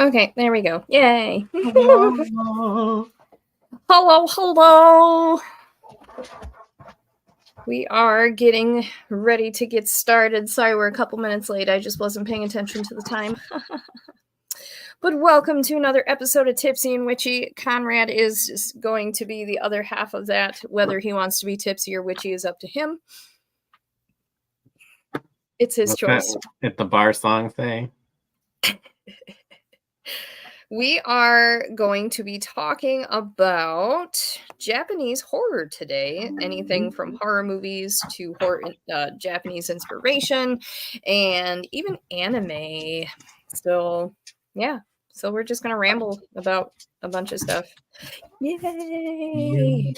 Okay, there we go. Yay. Hello. Hello. We are getting ready to get started. Sorry, we're a couple minutes late. I just wasn't paying attention to the time. But welcome to another episode of Tipsy and Witchy. Conrad is going to be the other half of that. Whether he wants to be tipsy or witchy is up to him. It's his choice. It's the bar song thing. We are going to be talking about Japanese horror today. Anything from horror movies to Japanese inspiration and even anime. So, yeah. So we're just going to ramble about a bunch of stuff. Yay!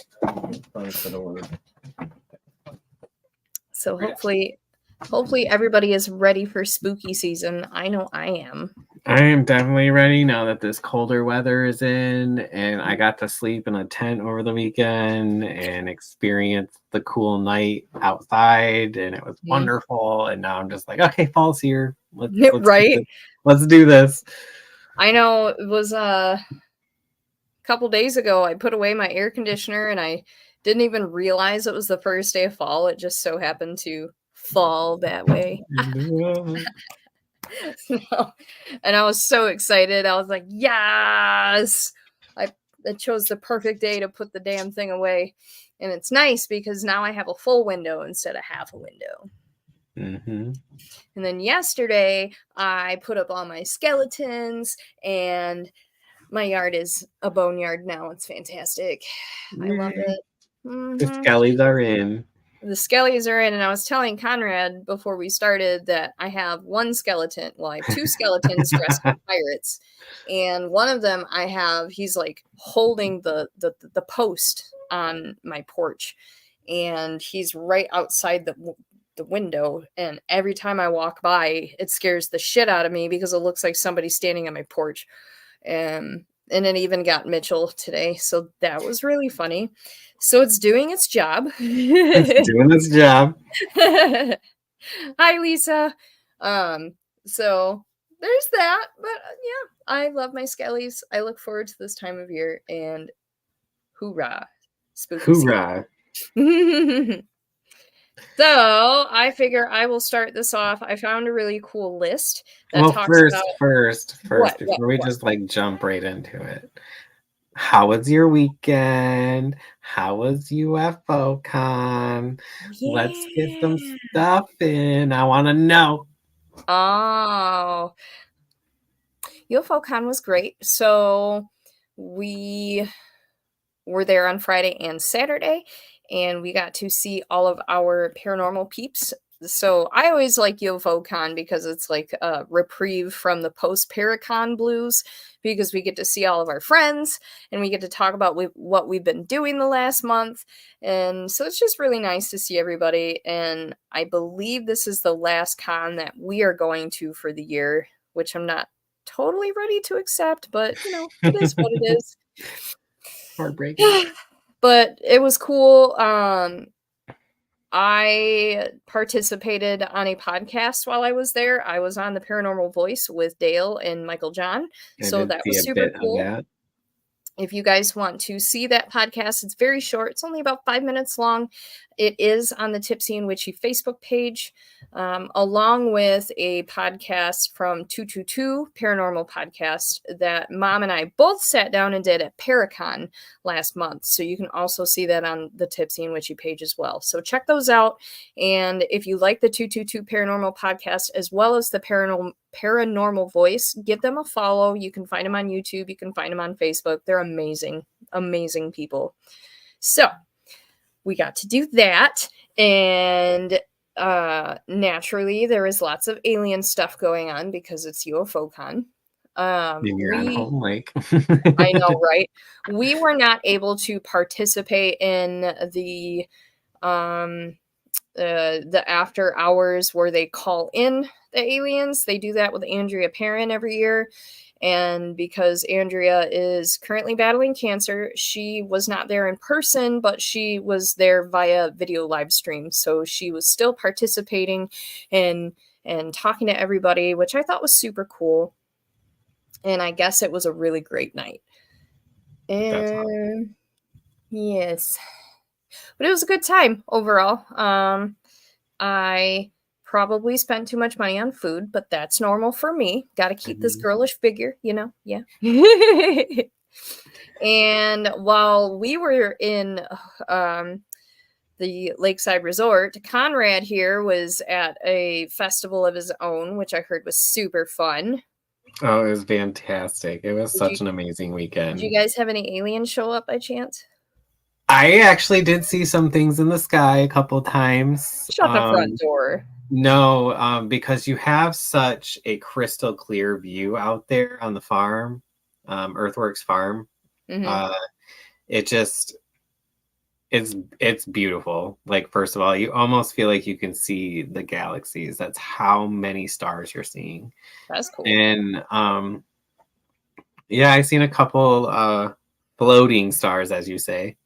So hopefully everybody is ready for spooky season. I know I am. I am definitely ready now that this colder weather is in, and I got to sleep in a tent over the weekend and experience the cool night outside, and it was wonderful. And now I'm just like, okay, fall's here. Let's do this. I know it was a couple days ago. I put away my air conditioner, and I didn't even realize it was the first day of fall. It just so happened to fall that way. And I was so excited. I was like, yes! I chose the perfect day to put the damn thing away. And it's nice because now I have a full window instead of half a window. Mm-hmm. And then yesterday, I put up all my skeletons, and my yard is a boneyard now. It's fantastic. I love it. Mm-hmm. The skellies are in. The skellies are in, and I was telling Conrad before we started that I have one skeleton. Well, I have two skeletons dressed as pirates, and one of them he's like holding the post on my porch, and he's right outside the window, and every time I walk by, it scares the shit out of me because it looks like somebody's standing on my porch. And it even got Mitchell today, so that was really funny. So it's doing its job. It's doing its job. Hi, Lisa. So there's that. But yeah, I love my skellies. I look forward to this time of year, and hoorah. Spooky hoorah. So I figure I will start this off. I found a really cool list that talks about... First, before we just like jump right into it. How was your weekend? How was UFO Con? Yeah. Let's get some stuff in. I want to know. Oh, UFO Con was great. So we were there on Friday and Saturday, and we got to see all of our paranormal peeps. So I always like UFO Con because it's like a reprieve from the post-Paracon blues, because we get to see all of our friends and we get to talk about what we've been doing the last month. And so it's just really nice to see everybody. And I believe this is the last con that we are going to for the year, which I'm not totally ready to accept, but you know, it is what it is. Heartbreaking. But it was cool. I participated on a podcast while I was there. I was on the Paranormal Voice with Dale and Michael John. So that was super cool. If you guys want to see that podcast, it's very short. It's only about 5 minutes long. It is on the Tipsy and Witchy Facebook page, along with a podcast from 222 Paranormal Podcast that Mom and I both sat down and did at Paracon last month. So you can also see that on the Tipsy and Witchy page as well. So check those out. And if you like the 222 Paranormal Podcast as well as the Paranormal Voice, give them a follow. You can find them on YouTube. You can find them on Facebook. They're amazing, amazing people. So we got to do that, and naturally there is lots of alien stuff going on because it's UFO Con. You're on home lake. I know, right? We were not able to participate in the after hours where they call in the aliens. They do that with Andrea Perrin every year. And because Andrea is currently battling cancer, she was not there in person, but she was there via video live stream. So she was still participating and talking to everybody, which I thought was super cool. And I guess it was a really great night. That's awesome. And yes, but it was a good time overall. I probably spent too much money on food, but that's normal for me. Got to keep this girlish figure, you know? Yeah. And while we were in the Lakeside Resort, Conrad here was at a festival of his own, which I heard was super fun. Oh, it was fantastic. It was such an amazing weekend. Did you guys have any aliens show up by chance? I actually did see some things in the sky a couple times. Shut the front door. No, because you have such a crystal clear view out there on the farm, Earthworks Farm. Mm-hmm. It's beautiful. Like, first of all, you almost feel like you can see the galaxies. That's how many stars you're seeing. That's cool. And yeah, I've seen a couple floating stars, as you say.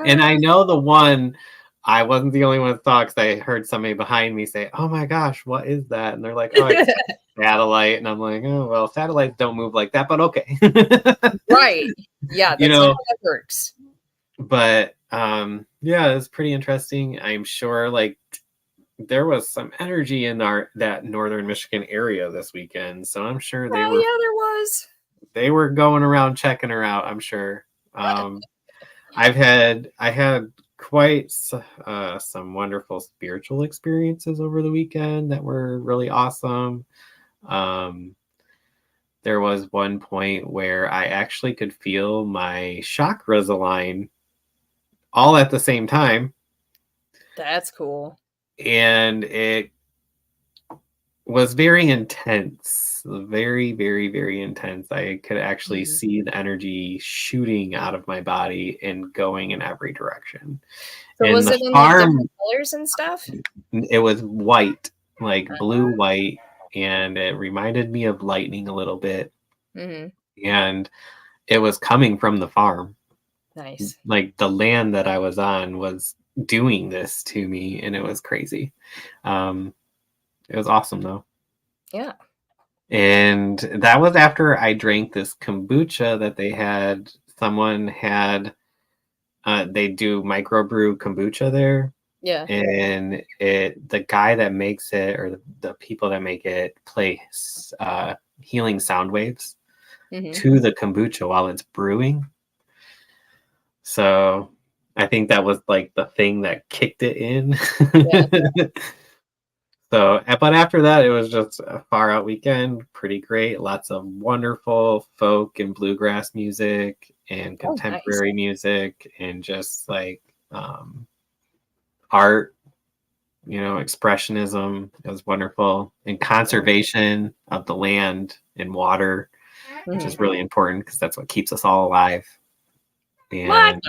And I know the one, I wasn't the only one that saw, because I heard somebody behind me say, "Oh my gosh, what is that?" And they're like, "Oh, it's a satellite." And I'm like, "Oh, well, satellites don't move like that, but okay." Right. Yeah, that's not how that works. But yeah, it's pretty interesting. I'm sure like there was some energy in that northern Michigan area this weekend, so I'm sure there was. They were going around checking her out, I'm sure. I had quite some wonderful spiritual experiences over the weekend that were really awesome. There was one point where I actually could feel my chakras align all at the same time. That's cool. And it was very intense, very, very, very intense. I could actually see the energy shooting out of my body and going in every direction. So and was it in like different colors and stuff? It was white, like blue white, and it reminded me of lightning a little bit. And it was coming from the farm. Nice. Like the land that I was on was doing this to me, and it was crazy. It was awesome though. Yeah. And that was after I drank this kombucha that they had. Someone had, they do microbrew kombucha there. Yeah. And the guy that makes it, or the people that make it, play healing sound waves to the kombucha while it's brewing. So I think that was like the thing that kicked it in. Yeah. So, but after that, it was just a far out weekend. Pretty great. Lots of wonderful folk and bluegrass music and contemporary music, and just like art, expressionism. It was wonderful. And conservation of the land and water, which is really important because that's what keeps us all alive. And what?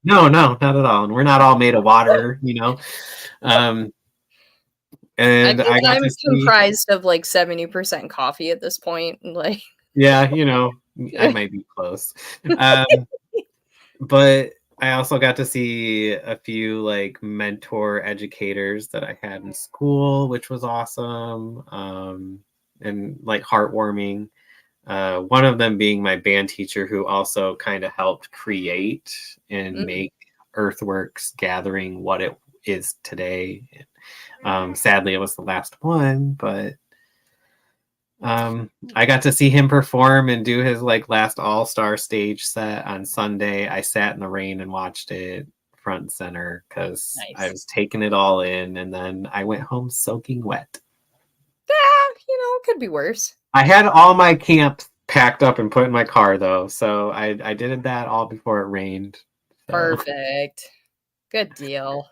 No, not at all. And we're not all made of water, And I'm comprised of like 70% coffee at this point. Like, yeah, I might be close. But I also got to see a few like mentor educators that I had in school, which was awesome. And like heartwarming. One of them being my band teacher, who also kind of helped create and make Earthworks Gathering what it is today. Sadly, it was the last one, but I got to see him perform and do his like last all-star stage set on Sunday. I sat in the rain and watched it front and center because I was taking it all in, and then I went home soaking wet. It could be worse. I had all my camp packed up and put in my car though, so I did that all before it rained. So. Perfect. Good deal.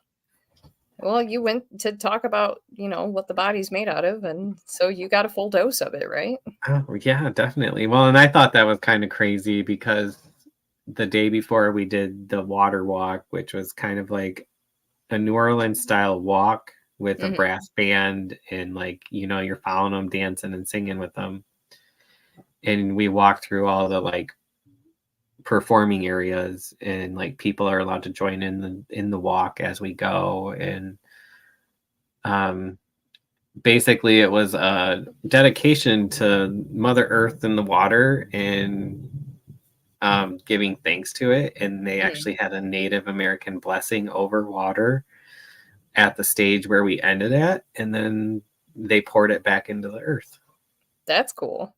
Well, you went to talk about, what the body's made out of, and so you got a full dose of it, right? Oh, yeah, definitely. Well, and I thought that was kind of crazy because the day before we did the water walk, which was kind of like a New Orleans style walk with a brass band, and like, you're following them, dancing and singing with them. And we walked through all the like performing areas, and like people are allowed to join in the walk as we go. And basically it was a dedication to Mother Earth and the water and giving thanks to it. And they actually had a Native American blessing over water at the stage where we ended at, and then they poured it back into the earth. That's cool.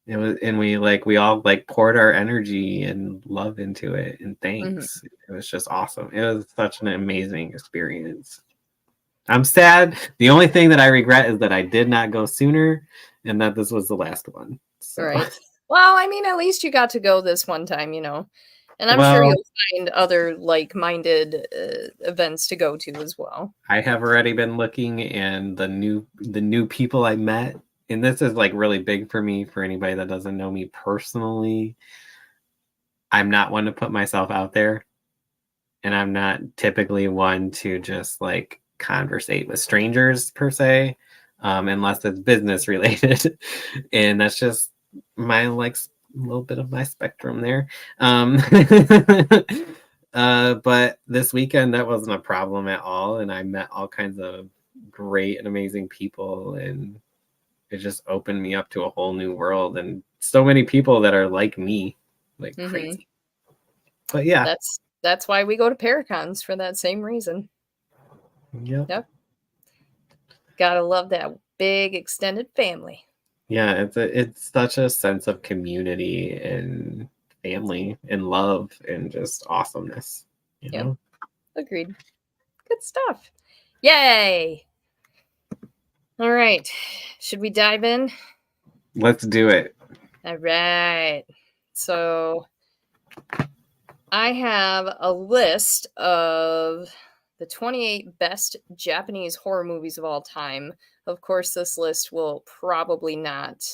It was, and we all poured our energy and love into it and thanks. It was just awesome. It was such an amazing experience. I'm sad. The only thing that I regret is that I did not go sooner and that this was the last one. So. Right. Well, I mean, at least you got to go this one time, and I'm sure you'll find other like-minded events to go to as well. I have already been looking, and the new people I met, and this is really big for me, for anybody that doesn't know me personally. I'm not one to put myself out there, and I'm not typically one to just conversate with strangers per se, unless it's business related. And that's just my a little bit of my spectrum there. But this weekend that wasn't a problem at all, and I met all kinds of great and amazing people, and it just opened me up to a whole new world and so many people that are like me, crazy. But yeah, that's why we go to Paracons, for that same reason. Yep. Gotta love that big extended family. Yeah, it's such a sense of community and family and love and just awesomeness. You know? Agreed. Good stuff. Yay! All right. Should we dive in? Let's do it. All right. So I have a list of the 28 best Japanese horror movies of all time. Of course, this list will probably not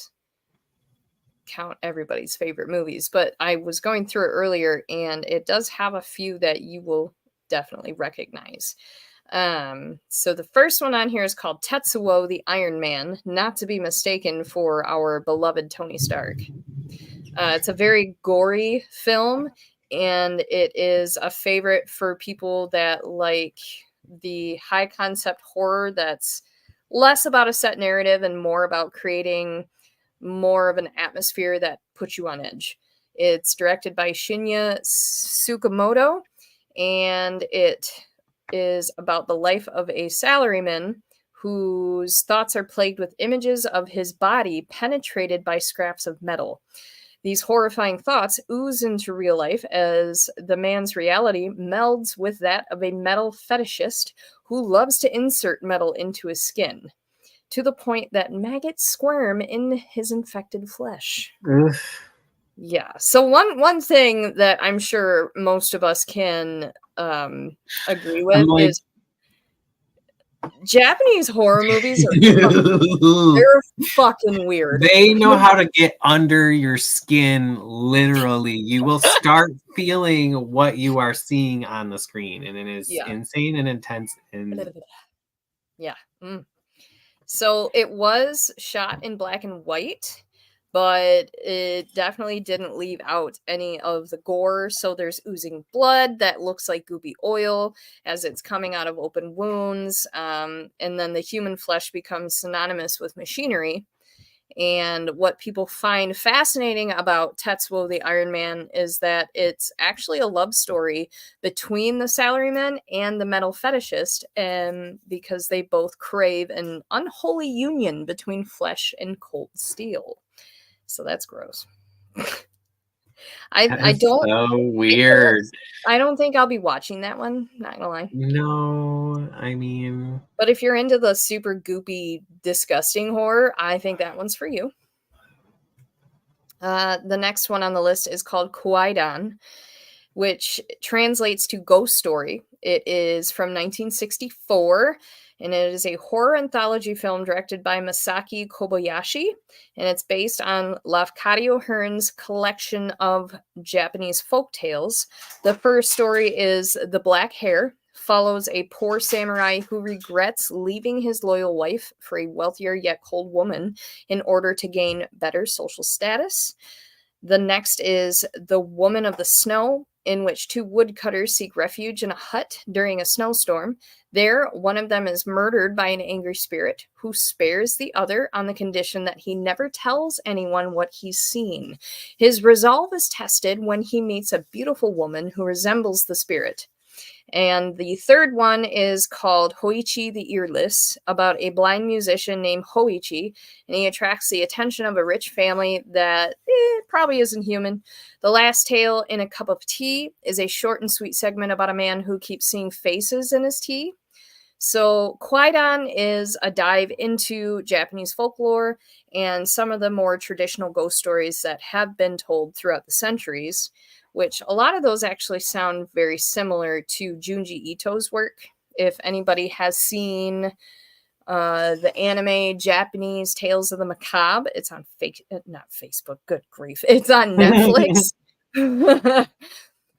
count everybody's favorite movies, but I was going through it earlier, and it does have a few that you will definitely recognize. So the first one on here is called Tetsuo the Iron Man, not to be mistaken for our beloved Tony Stark. It's a very gory film, and it is a favorite for people that like the high concept horror that's less about a set narrative and more about creating more of an atmosphere that puts you on edge. It's directed by Shinya Tsukamoto, and it is about the life of a salaryman whose thoughts are plagued with images of his body penetrated by scraps of metal. These horrifying thoughts ooze into real life as the man's reality melds with that of a metal fetishist who loves to insert metal into his skin, to the point that maggots squirm in his infected flesh. Yeah. So one thing that I'm sure most of us can agree with is Japanese horror movies they're fucking weird. They know how to get under your skin, literally. You will start feeling what you are seeing on the screen, and it is insane and intense. And yeah. So it was shot in black and white, but it definitely didn't leave out any of the gore. So there's oozing blood that looks like goopy oil as it's coming out of open wounds. And then the human flesh becomes synonymous with machinery. And what people find fascinating about Tetsuo the Iron Man is that it's actually a love story between the salaryman and the metal fetishist, because they both crave an unholy union between flesh and cold steel. So that's gross. I don't. So weird. I don't think I'll be watching that one. Not gonna lie. No, I mean. But if you're into the super goopy, disgusting horror, I think that one's for you. The next one on the list is called Kwaidan, which translates to Ghost Story. It is from 1964, and it is a horror anthology film directed by Masaki Kobayashi, and it's based on Lafcadio Hearn's collection of Japanese folk tales. The first story is The Black Hair, follows a poor samurai who regrets leaving his loyal wife for a wealthier yet cold woman in order to gain better social status. The next is The Woman of the Snow, in which two woodcutters seek refuge in a hut during a snowstorm. There, one of them is murdered by an angry spirit who spares the other on the condition that he never tells anyone what he's seen. His resolve is tested when he meets a beautiful woman who resembles the spirit. And the third one is called Hoichi the Earless, about a blind musician named Hoichi, and he attracts the attention of a rich family that probably isn't human. The Last Tale in a Cup of Tea is a short and sweet segment about a man who keeps seeing faces in his tea. So Kwaidan is a dive into Japanese folklore and some of the more traditional ghost stories that have been told throughout the centuries, which a lot of those actually sound very similar to Junji Ito's work. If anybody has seen the anime Japanese Tales of the Macabre, it's on not Facebook, good grief, it's on Netflix.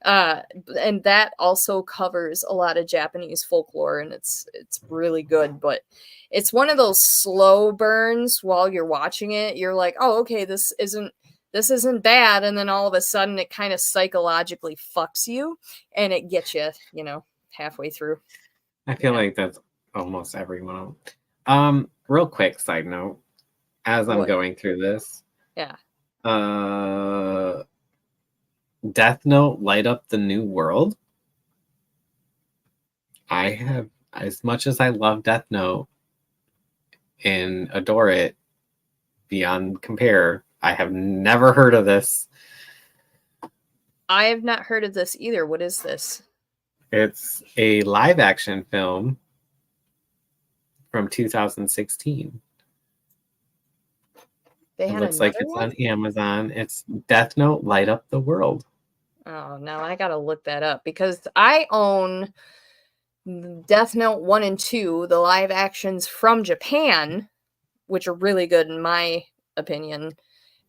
And that also covers a lot of Japanese folklore, and it's really good, but it's one of those slow burns while you're watching it. You're like, oh, okay, this isn't bad, and then all of a sudden it kind of psychologically fucks you, and it gets you, halfway through. I feel like that's almost every one. Real quick side note, as I'm going through this. Yeah. Death Note Light Up the New World. I have, as much as I love Death Note and adore it beyond compare, I have never heard of this. I have not heard of this either. What is this? It's a live action film from 2016. It looks like it's on Amazon. It's Death Note Light Up the World. Oh, now I gotta look that up because I own Death Note 1 and 2, the live actions from Japan, which are really good in my opinion.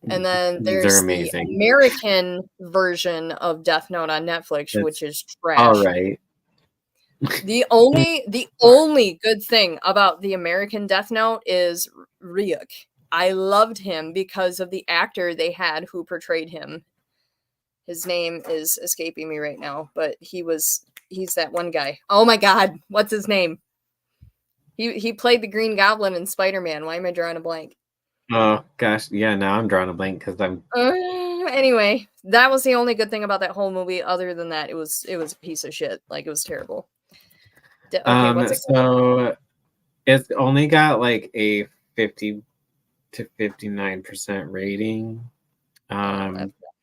And then there's the American version of Death Note on Netflix, which is trash. All right. The only good thing about the American Death Note is Ryuk. I loved him because of the actor they had who portrayed him. His name is escaping me right now, but he's that one guy. Oh my god, what's his name? He played the Green Goblin in Spider-Man. Why am I drawing a blank? Oh gosh, yeah, now I'm drawing a blank because I'm anyway, that was the only good thing about that whole movie. Other than that, it was a piece of shit. Like, it was terrible. Okay, what's it called? So it's only got like a 50 to 59% rating.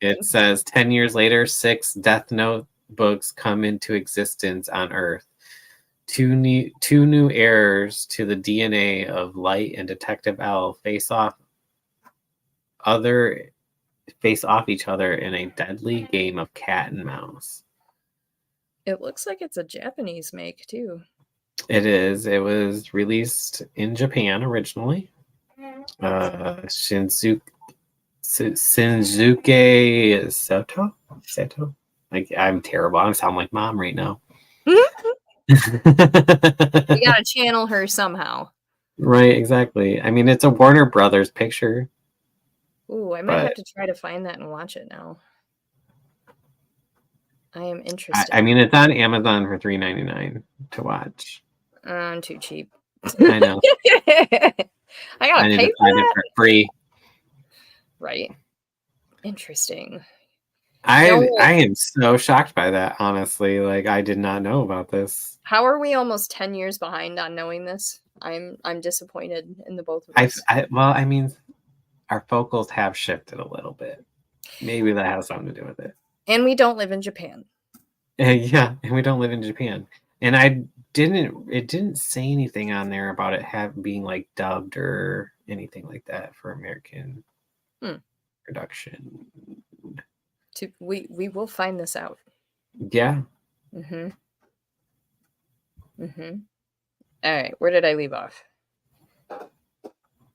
It says 10 years later, 6 Death Note books come into existence on Earth. Two new heirs to the DNA of Light and Detective L face off each other in a deadly game of cat and mouse. It looks like it's a Japanese make too. It is. It was released in Japan originally. Shinsuke Soto. Like, I'm terrible. I sound like mom right now. We gotta channel her somehow. Right, exactly. I mean, it's a Warner Brothers picture. Ooh, I might have to try to find that and watch it now. I am interested. I mean, it's on Amazon for $3.99 to watch. I'm too cheap. I know. I gotta pay for that? It for free. Right. Interesting. I am so shocked by that, honestly. Like, I did not know about this. How are we almost 10 years behind on knowing this? I'm disappointed in the both of us. Well, I mean, our focals have shifted a little bit. Maybe that has something to do with it. And we don't live in Japan. Yeah, and we don't live in Japan. And it didn't say anything on there about it being like dubbed or anything like that for American production. We will find this out. Yeah. All right, where did I leave off?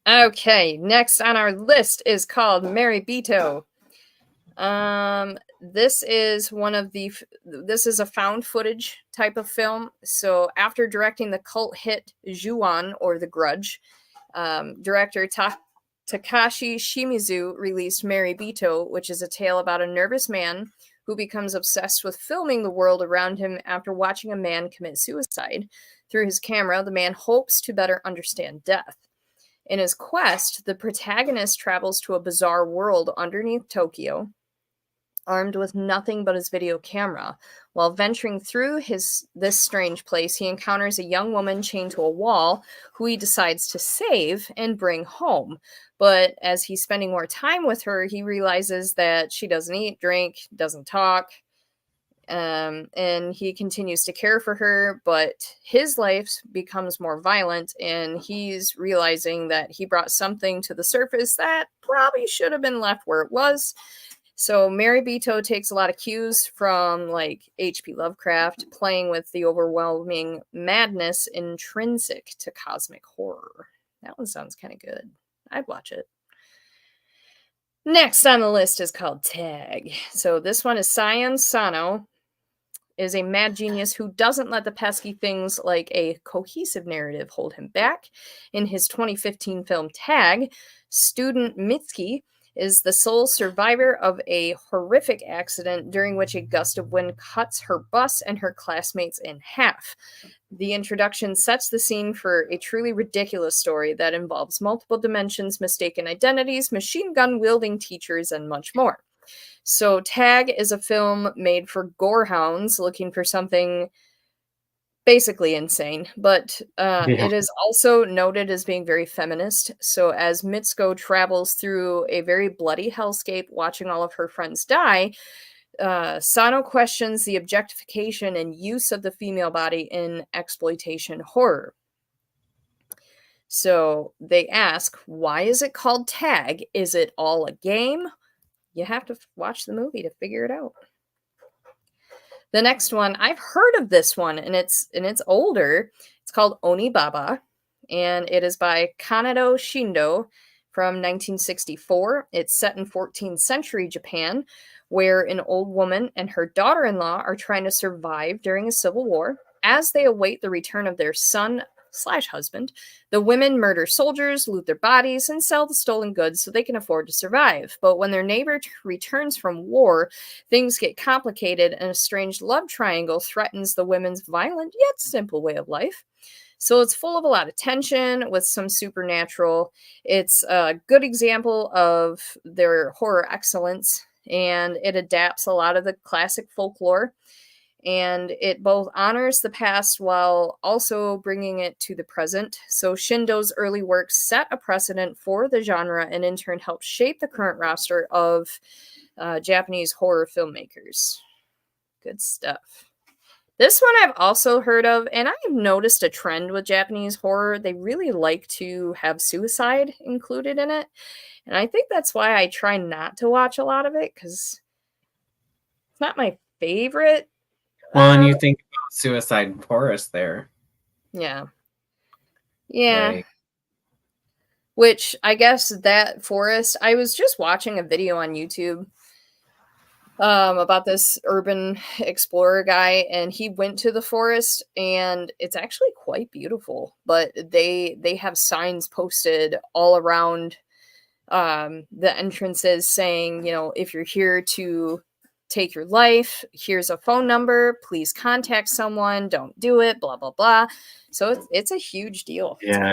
Okay, next on our list is called Mary Bito. This is a found footage type of film. So after directing the cult hit Ju-on, or The Grudge, director Takashi Shimizu released Mary Bito, which is a tale about a nervous man who becomes obsessed with filming the world around him after watching a man commit suicide. Through his camera, the man hopes to better understand death. In his quest, the protagonist travels to a bizarre world underneath Tokyo, armed with nothing but his video camera. While venturing through this strange place, he encounters a young woman chained to a wall who he decides to save and bring home. But as he's spending more time with her, he realizes that she doesn't eat, drink, doesn't talk, and he continues to care for her, but his life becomes more violent, and he's realizing that he brought something to the surface that probably should have been left where it was. So Maribito takes a lot of cues from like H.P. Lovecraft, playing with the overwhelming madness intrinsic to cosmic horror. That one sounds kind of good. I'd watch it. Next on the list is called Tag. So this one is Sion Sano, is a mad genius who doesn't let the pesky things like a cohesive narrative hold him back. In his 2015 film Tag, student Mitsuki is the sole survivor of a horrific accident during which a gust of wind cuts her bus and her classmates in half. The introduction sets the scene for a truly ridiculous story that involves multiple dimensions, mistaken identities, machine gun wielding teachers, and much more. So Tag is a film made for gorehounds looking for something basically insane, but it is also noted as being very feminist. So as Mitsuko travels through a very bloody hellscape watching all of her friends die, Sano questions the objectification and use of the female body in exploitation horror. So they ask, why is it called Tag? Is it all a game? You have to watch the movie to figure it out. The next one, I've heard of this one, and it's older. It's called Onibaba, and it is by Kanado Shindo from 1964. It's set in 14th century Japan, where an old woman and her daughter-in-law are trying to survive during a civil war. As they await the return of their son/husband, the women murder soldiers, loot their bodies, and sell the stolen goods so they can afford to survive. But when their neighbor returns from war, things get complicated, and a strange love triangle threatens the women's violent yet simple way of life. So it's full of a lot of tension with some supernatural. It's a good example of their horror excellence, and it adapts a lot of the classic folklore. And it both honors the past while also bringing it to the present. So Shindo's early works set a precedent for the genre and in turn helped shape the current roster of Japanese horror filmmakers. Good stuff. This one I've also heard of, and I've noticed a trend with Japanese horror. They really like to have suicide included in it. And I think that's why I try not to watch a lot of it, because it's not my favorite. Well, and you think about suicide forest there. Yeah. Yeah. Like, which I guess that forest, I was just watching a video on YouTube about this urban explorer guy, and he went to the forest, and it's actually quite beautiful, but they have signs posted all around the entrances saying, you know, if you're here to take your life, here's a phone number, please contact someone, don't do it, blah blah blah. So it's a huge deal. Yeah,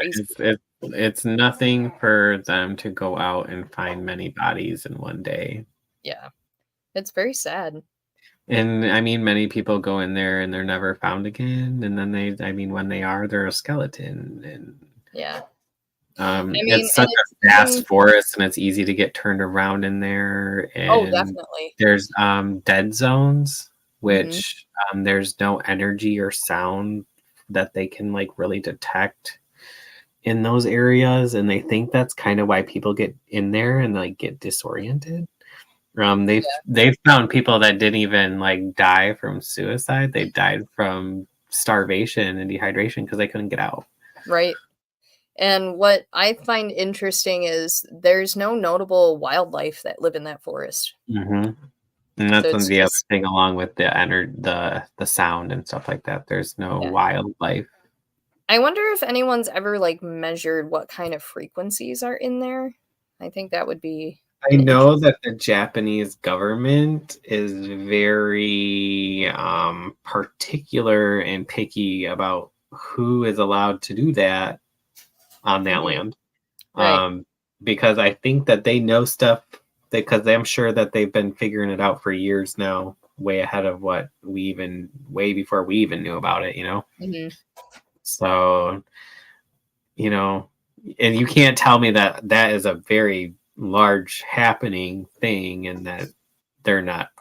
it's nothing for them to go out and find many bodies in one day. Yeah, it's very sad. And I mean, many people go in there and they're never found again, and then when they are, they're a skeleton. And yeah, it's such a vast forest, and it's easy to get turned around in there. And definitely. There's dead zones, which there's no energy or sound that they can like really detect in those areas, and they think that's kind of why people get in there and like get disoriented. They've found people that didn't even like die from suicide; they died from starvation and dehydration because they couldn't get out. Right. And what I find interesting is there's no notable wildlife that live in that forest. Mm-hmm. And that's the other thing, along with the sound and stuff like that. There's no wildlife. I wonder if anyone's ever like measured what kind of frequencies are in there. I think that would be I know that the Japanese government is very particular and picky about who is allowed to do that on that land. Right. Because I think that they know stuff, because I'm sure that they've been figuring it out for years now, way ahead of what way before we even knew about it, So, and you can't tell me that that is a very large happening thing and that they're not,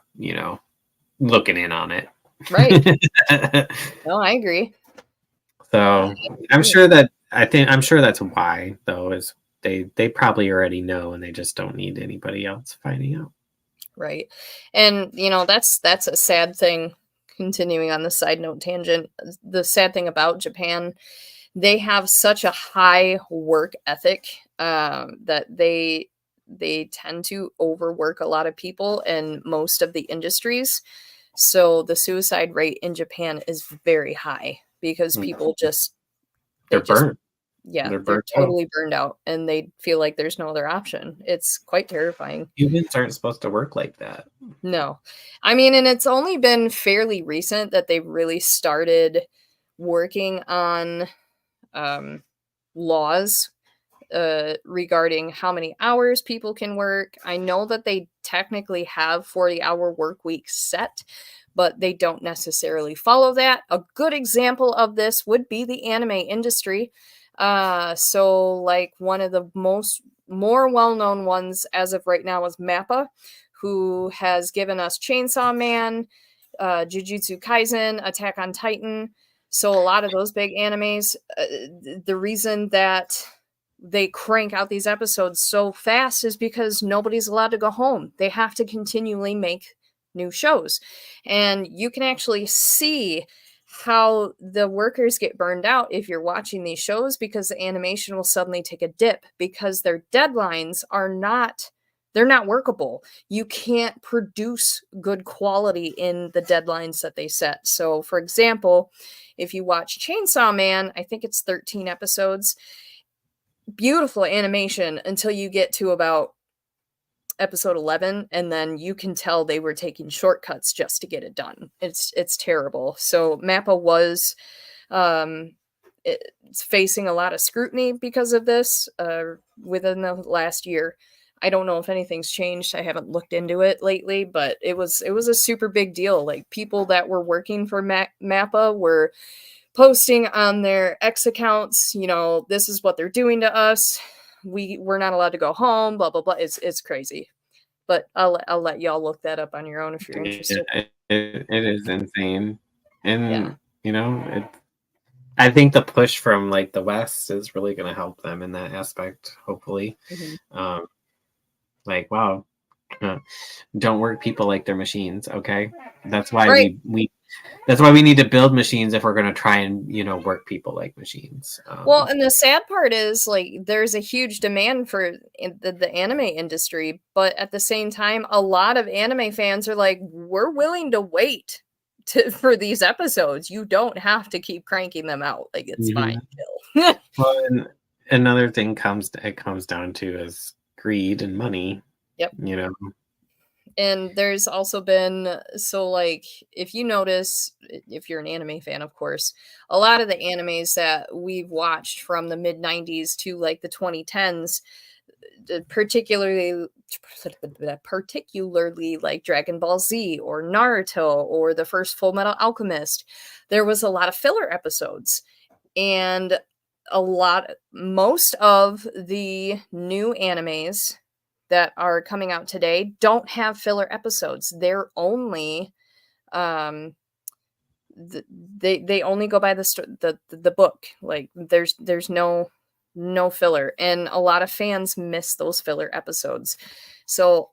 looking in on it. Right. No, I agree. So I'm sure that's why, though, is they probably already know and they just don't need anybody else finding out. Right. And that's a sad thing. Continuing on the side note tangent, the sad thing about Japan, they have such a high work ethic, that they tend to overwork a lot of people in most of the industries. So the suicide rate in Japan is very high because people they're burnt. Yeah, they're totally burned out and they feel like there's no other option. It's quite terrifying. Humans aren't supposed to work like that. No. I mean, and it's only been fairly recent that they've really started working on laws regarding how many hours people can work. I know that they technically have 40-hour work weeks set, but they don't necessarily follow that. A good example of this would be the anime industry. So like one of the more well-known ones as of right now is Mappa, who has given us Chainsaw Man, Jujutsu Kaisen, Attack on Titan. So a lot of those big animes, the reason that they crank out these episodes so fast is because nobody's allowed to go home. They have to continually make new shows. And you can actually see how the workers get burned out if you're watching these shows, because the animation will suddenly take a dip because their deadlines are not workable. You can't produce good quality in the deadlines that they set. So for example, if you watch Chainsaw Man, I think it's 13 episodes, beautiful animation until you get to about episode 11, and then you can tell they were taking shortcuts just to get it done. It's terrible. So Mappa was it's facing a lot of scrutiny because of this within the last year. I don't know if anything's changed. I haven't looked into it lately, but it was a super big deal. Like people that were working for Mappa were posting on their X accounts, this is what they're doing to us. We're not allowed to go home, blah blah blah. It's crazy. But I'll let y'all look that up on your own if you're interested. Yeah, it is insane. And I think the push from like the West is really going to help them in that aspect, hopefully. Mm-hmm. Like, wow, don't work people like they're machines. Okay, that's why that's why we need to build machines if we're going to try and work people like machines. Well, and the sad part is like there's a huge demand for the anime industry, but at the same time, a lot of anime fans are like, we're willing to wait for these episodes. You don't have to keep cranking them out. Like it's fine. Well, and another thing comes down to is greed and money. Yep. And there's also been, so like, if you notice, if you're an anime fan, of course, a lot of the animes that we've watched from the mid 90s to like the 2010s, particularly like Dragon Ball Z or Naruto or the first Full Metal Alchemist, there was a lot of filler episodes. And most of the new animes that are coming out today don't have filler episodes. They're only they only go by the book. Like there's no filler, and a lot of fans miss those filler episodes. So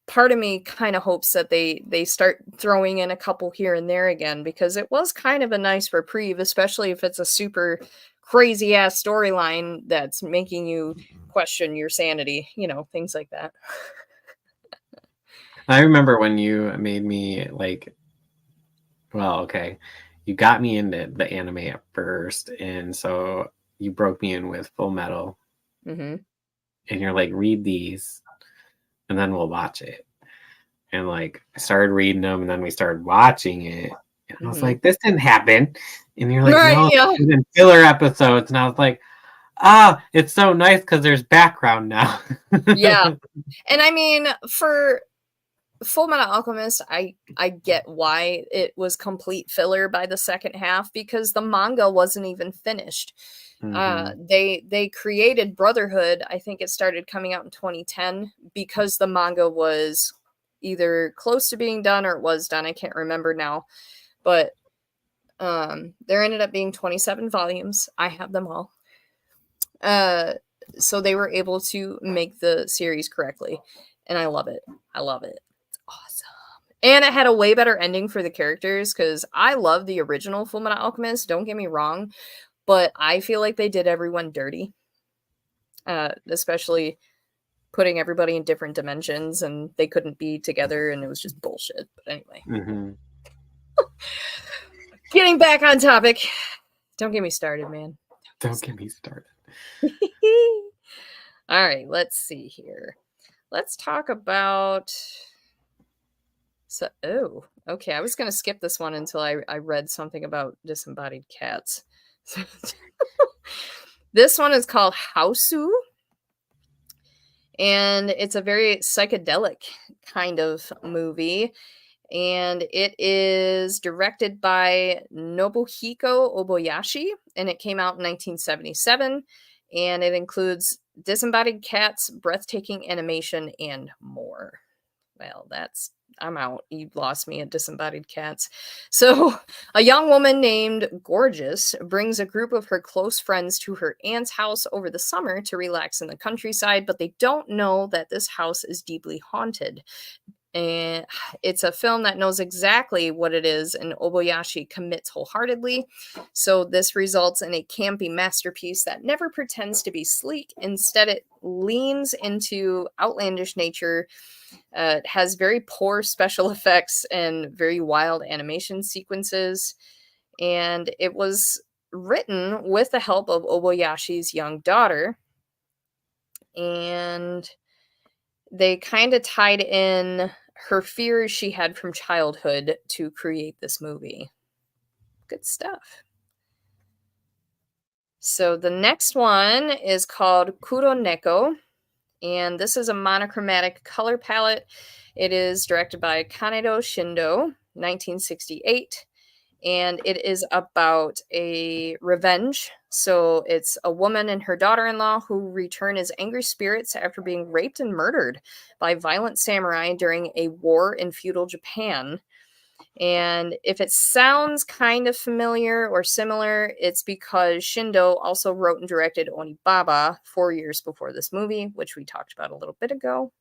part of me kind of hopes that they start throwing in a couple here and there again, because it was kind of a nice reprieve, especially if it's a super crazy ass storyline that's making you question your sanity, things like that. I remember when you made me like, well, okay, you got me into the anime at first, and so you broke me in with Full Metal, mm-hmm. and you're like, read these. and then we'll watch it. And like I started reading them, and then we started watching it. And I was like, this didn't happen. And you're like, no, it's in filler episodes. And I was like, it's so nice because there's background now. Yeah. And I mean, for Full Metal Alchemist, I get why it was complete filler by the second half, because the manga wasn't even finished. They created Brotherhood. I think it started coming out in 2010 because the manga was either close to being done or it was done. I can't remember now. But there ended up being 27 volumes. I have them all. So they were able to make the series correctly. And I love it. I love it. It's awesome. And it had a way better ending for the characters, because I love the original Fullmetal Alchemist, don't get me wrong, but I feel like they did everyone dirty. Especially putting everybody in different dimensions and they couldn't be together, and it was just bullshit. But anyway. Getting back on topic. Don't get me started, man. Don't get me started. All right, let's see here. Let's talk about... okay. I was going to skip this one until I read something about disembodied cats. This one is called Hausu. And it's a very psychedelic kind of movie. And it is directed by Nobuhiko Obayashi. And it came out in 1977. And it includes disembodied cats, breathtaking animation, and more. Well, I'm out. You lost me at disembodied cats. So, a young woman named Gorgeous brings a group of her close friends to her aunt's house over the summer to relax in the countryside, but they don't know that this house is deeply haunted. And it's a film that knows exactly what it is, and Obayashi commits wholeheartedly. So this results in a campy masterpiece that never pretends to be sleek. Instead, it leans into outlandish nature. It has very poor special effects and very wild animation sequences. And it was written with the help of Obayashi's young daughter. And they kind of tied in her fears she had from childhood to create this movie. Good stuff. So the next one is called Kuroneko, and this is a monochromatic color palette. It is directed by Kanedo Shindo, 1968. And it is about a revenge. So it's a woman and her daughter-in-law who return as angry spirits after being raped and murdered by violent samurai during a war in feudal Japan. And if it sounds kind of familiar or similar, it's because Shindo also wrote and directed Onibaba 4 years before this movie, which we talked about a little bit ago.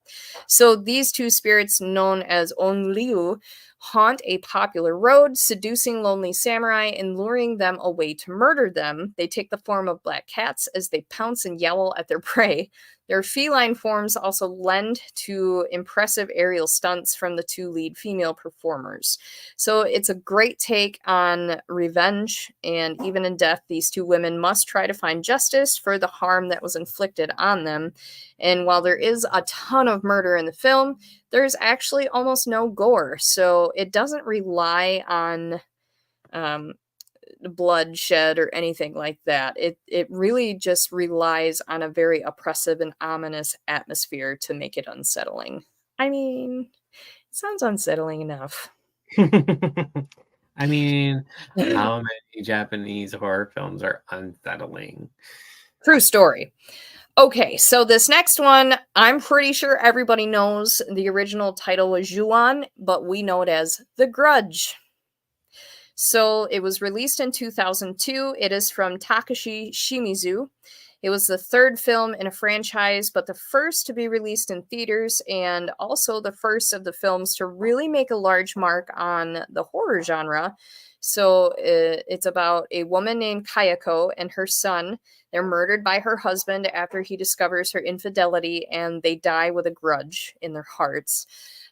So these two spirits, known as Onryu, haunt a popular road, seducing lonely samurai and luring them away to murder them. They take the form of black cats as they pounce and yowl at their prey. Their feline forms also lend to impressive aerial stunts from the two lead female performers. So it's a great take on revenge, and even in death, these two women must try to find justice for the harm that was inflicted on them. And while there is a ton of murder in the film, there's actually almost no gore, so it doesn't rely on bloodshed or anything like that. It really just relies on a very oppressive and ominous atmosphere to make it unsettling. I mean, it sounds unsettling enough. I mean, how many Japanese horror films are unsettling? True story. Okay, so this next one, I'm pretty sure everybody knows. The original title was Ju-on, but we know it as The Grudge. So it was released in 2002. It is from Takashi Shimizu. It was the third film in a franchise, but the first to be released in theaters, and also the first of the films to really make a large mark on the horror genre. So it's about a woman named Kayako and her son. They're murdered by her husband after he discovers her infidelity, and they die with a grudge in their hearts.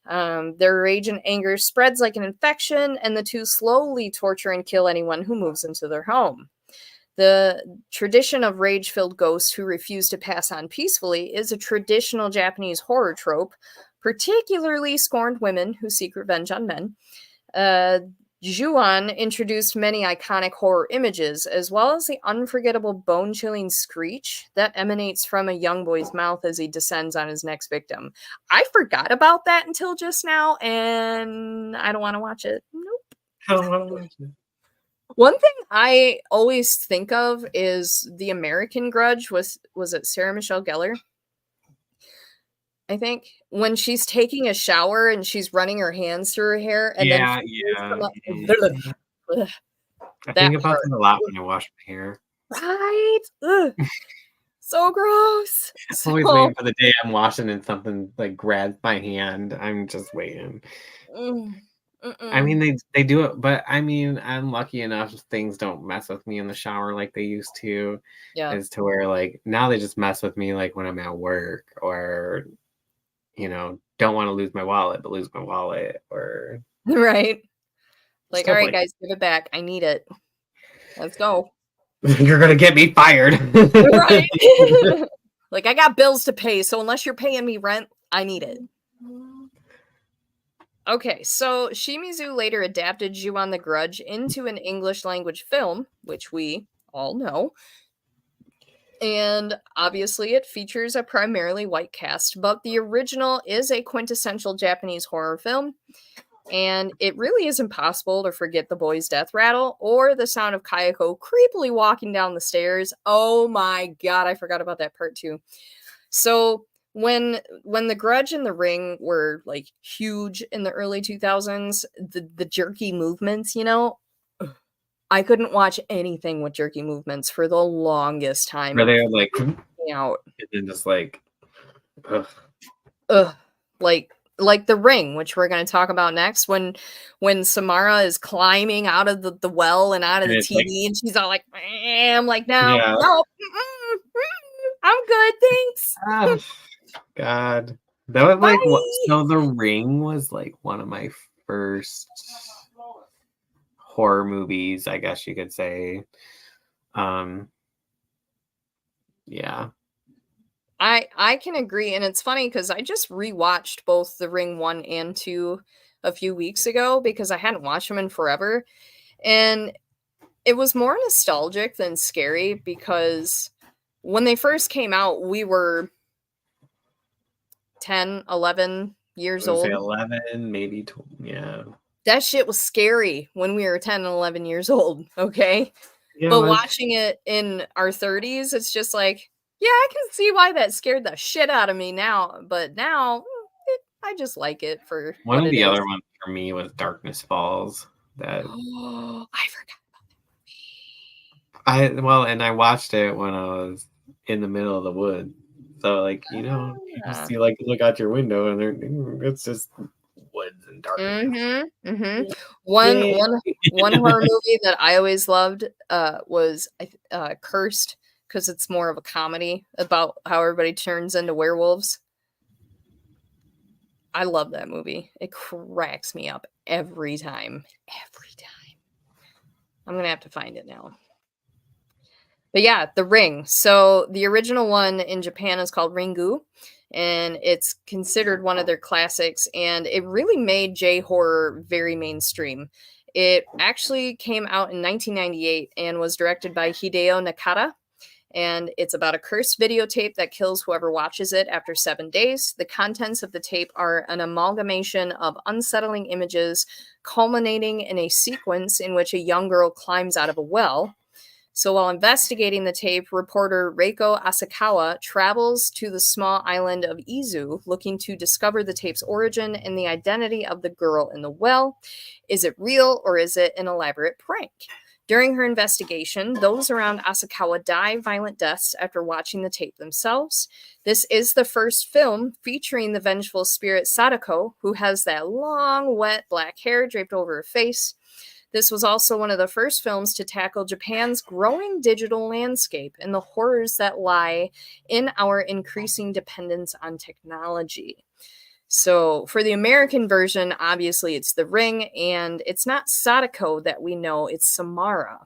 Their rage and anger spreads like an infection, and the two slowly torture and kill anyone who moves into their home. The tradition of rage-filled ghosts who refuse to pass on peacefully is a traditional Japanese horror trope, particularly scorned women who seek revenge on men. Ju-on introduced many iconic horror images, as well as the unforgettable bone-chilling screech that emanates from a young boy's mouth as he descends on his next victim. I forgot about that until just now, and I don't want to watch it. Nope. I don't want to watch it. One thing I always think of is The American Grudge. Was it Sarah Michelle Gellar? I think when she's taking a shower and she's running her hands through her hair, and yeah. I think about that a lot when I wash my hair. Right? Ugh. So gross. I'm always waiting for the day I'm washing and something like grabs my hand. I'm just waiting. I mean, they do it, but I mean, I'm lucky enough things don't mess with me in the shower like they used to. Yeah. As to where like now they just mess with me like when I'm at work or don't want to lose my wallet, but lose my wallet or right. Like, all right, guys, give it back. I need it. Let's go. You're gonna get me fired. Right. Like, I got bills to pay, so unless you're paying me rent, I need it. Okay, so Shimizu later adapted Ju-on the Grudge into an English language film, which we all know. And obviously it features a primarily white cast, but the original is a quintessential Japanese horror film. And it really is impossible to forget the boy's death rattle or the sound of Kayako creepily walking down the stairs. Oh my god, I forgot about that part too. So when The Grudge and The Ring were like huge in the early 2000s, the jerky movements, I couldn't watch anything with jerky movements for the longest time. Where they're like out and then just like like The Ring, which we're going to talk about next, when Samara is climbing out of the well and out of the TV, like, and she's all like, I'm like, no, I'm good, thanks. God, that was like so The Ring was like one of my first horror movies, I guess you could say. Yeah. I can agree, and it's funny because I just rewatched both The Ring 1 and 2 a few weeks ago because I hadn't watched them in forever, and it was more nostalgic than scary because when they first came out, we were 10, 11 years old. 11, maybe 12, yeah. That shit was scary when we were 10 and 11 years old, okay? Yeah, but watching it in our 30s, it's just like, yeah, I can see why that scared the shit out of me now. But now, I just like it for one of the other ones for me was Darkness Falls. That I forgot about that movie. And I watched it when I was in the middle of the woods. So, like, you just see, like, look out your window, and it's just woods and darkness. One horror movie that I always loved was Cursed, because it's more of a comedy about how everybody turns into werewolves. I love that movie. It cracks me up every time. I'm gonna have to find it now. But yeah, The Ring. So the original one in Japan is called Ringu, and it's considered one of their classics, and it really made J-horror very mainstream. It actually came out in 1998 and was directed by Hideo Nakata, and it's about a cursed videotape that kills whoever watches it after 7 days. The contents of the tape are an amalgamation of unsettling images culminating in a sequence in which a young girl climbs out of a well. So while investigating the tape, reporter Reiko Asakawa travels to the small island of Izu looking to discover the tape's origin and the identity of the girl in the well. Is it real or is it an elaborate prank? During her investigation, those around Asakawa die violent deaths after watching the tape themselves. This is the first film featuring the vengeful spirit Sadako, who has that long, wet black hair draped over her face. This was also one of the first films to tackle Japan's growing digital landscape and the horrors that lie in our increasing dependence on technology. So for the American version, obviously it's The Ring, and it's not Sadako that we know, it's Samara.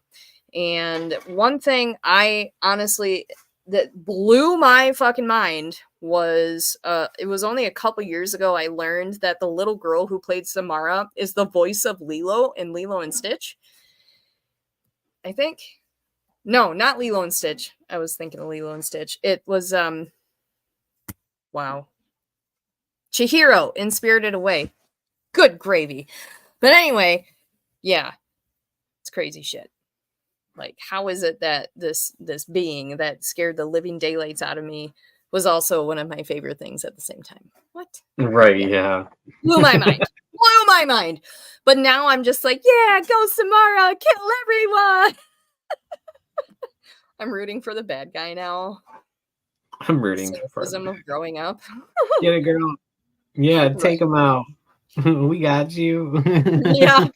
And one thing that blew my fucking mind was it was only a couple years ago I learned that the little girl who played Samara is the voice of Lilo in Lilo and Stitch. I think. No, not Lilo and Stitch. I was thinking of Lilo and Stitch. It was wow. Chihiro in Spirited Away. Good gravy. But anyway, yeah. It's crazy shit. Like, how is it that this being that scared the living daylights out of me was also one of my favorite things at the same time? What? Right, yeah. Blew my mind. Blew my mind. But now I'm just like, yeah, go Samara, kill everyone. I'm rooting for the bad guy now. I'm rooting for the cynicism of growing up. Get it, girl. Yeah, take him out. We got you. Yeah.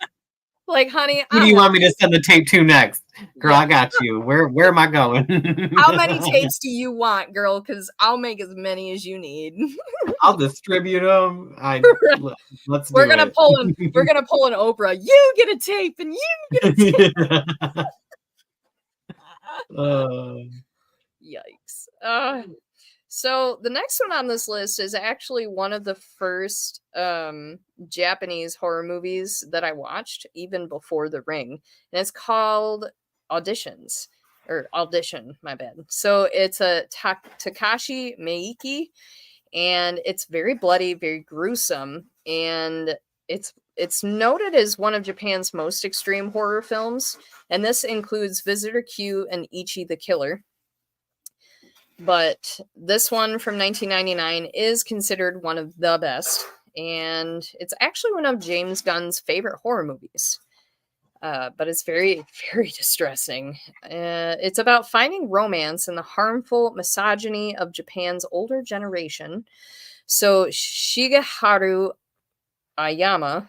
Like, honey, who do you want me to send the tape to next? Girl, I got you. Where am I going? How many tapes do you want, girl? Because I'll make as many as you need. I'll distribute them. Let's we're gonna pull an Oprah. You get a tape and you get a tape. Yikes. So the next one on this list is actually one of the first Japanese horror movies that I watched, even before The Ring. And it's called Audition, my bad. So it's a Takashi Miike, and it's very bloody, very gruesome, and it's noted as one of Japan's most extreme horror films, and this includes Visitor Q and Ichi the Killer. But this one from 1999 is considered one of the best, and it's actually one of James Gunn's favorite horror movies. But it's very, very distressing. It's about finding romance in the harmful misogyny of Japan's older generation. So Shigeharu Ayama,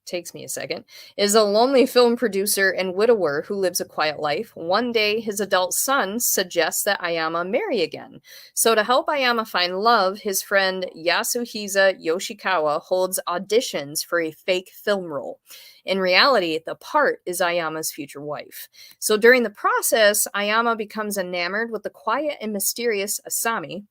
takes me a second, is a lonely film producer and widower who lives a quiet life. One day, his adult son suggests that Ayama marry again. So to help Ayama find love, his friend Yasuhisa Yoshikawa holds auditions for a fake film role. In reality, the part is Ayama's future wife. So during the process, Ayama becomes enamored with the quiet and mysterious Asami.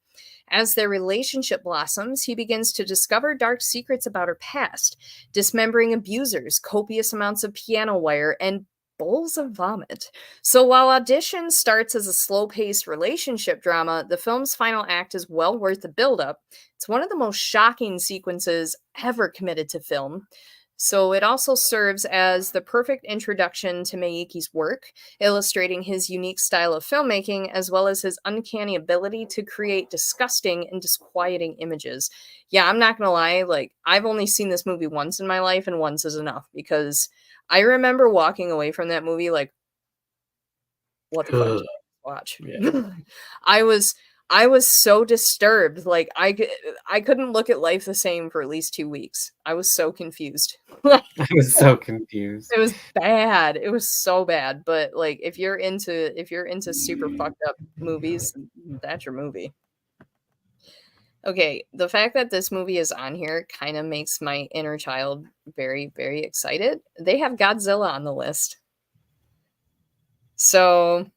As their relationship blossoms, he begins to discover dark secrets about her past, dismembering abusers, copious amounts of piano wire, and bowls of vomit. So while Audition starts as a slow-paced relationship drama, the film's final act is well worth the build-up. It's one of the most shocking sequences ever committed to film. So it also serves as the perfect introduction to Miike's work, illustrating his unique style of filmmaking, as well as his uncanny ability to create disgusting and disquieting images. Yeah, I'm not gonna lie, like, I've only seen this movie once in my life, and once is enough, because I remember walking away from that movie like, what the fuck did I watch? Yeah. I was so disturbed. Like, I couldn't look at life the same for at least 2 weeks. I was so confused. I was so confused. It was bad. It was so bad. But like, if you're into super fucked up movies, that's your movie. Okay, the fact that this movie is on here kind of makes my inner child very, very excited. They have Godzilla on the list. So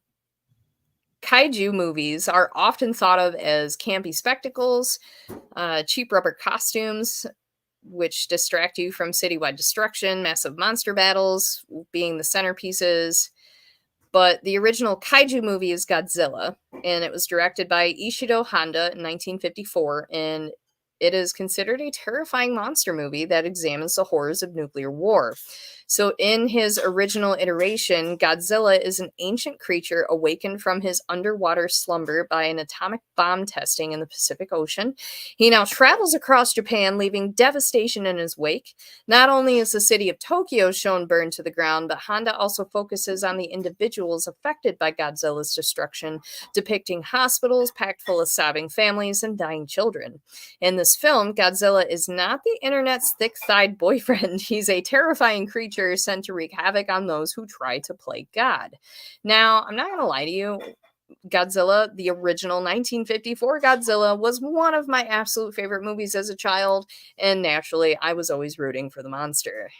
kaiju movies are often thought of as campy spectacles, cheap rubber costumes, which distract you from citywide destruction, massive monster battles being the centerpieces. But the original kaiju movie is Godzilla, and it was directed by Ishido Honda in 1954, and it is considered a terrifying monster movie that examines the horrors of nuclear war. So in his original iteration, Godzilla is an ancient creature awakened from his underwater slumber by an atomic bomb testing in the Pacific Ocean. He now travels across Japan, leaving devastation in his wake. Not only is the city of Tokyo shown burned to the ground, but Honda also focuses on the individuals affected by Godzilla's destruction, depicting hospitals packed full of sobbing families and dying children. In this film, Godzilla is not the internet's thick-thighed boyfriend. He's a terrifying creature sent to wreak havoc on those who try to play God. Now, I'm not going to lie to you. Godzilla, the original 1954 Godzilla, was one of my absolute favorite movies as a child, and naturally, I was always rooting for the monster.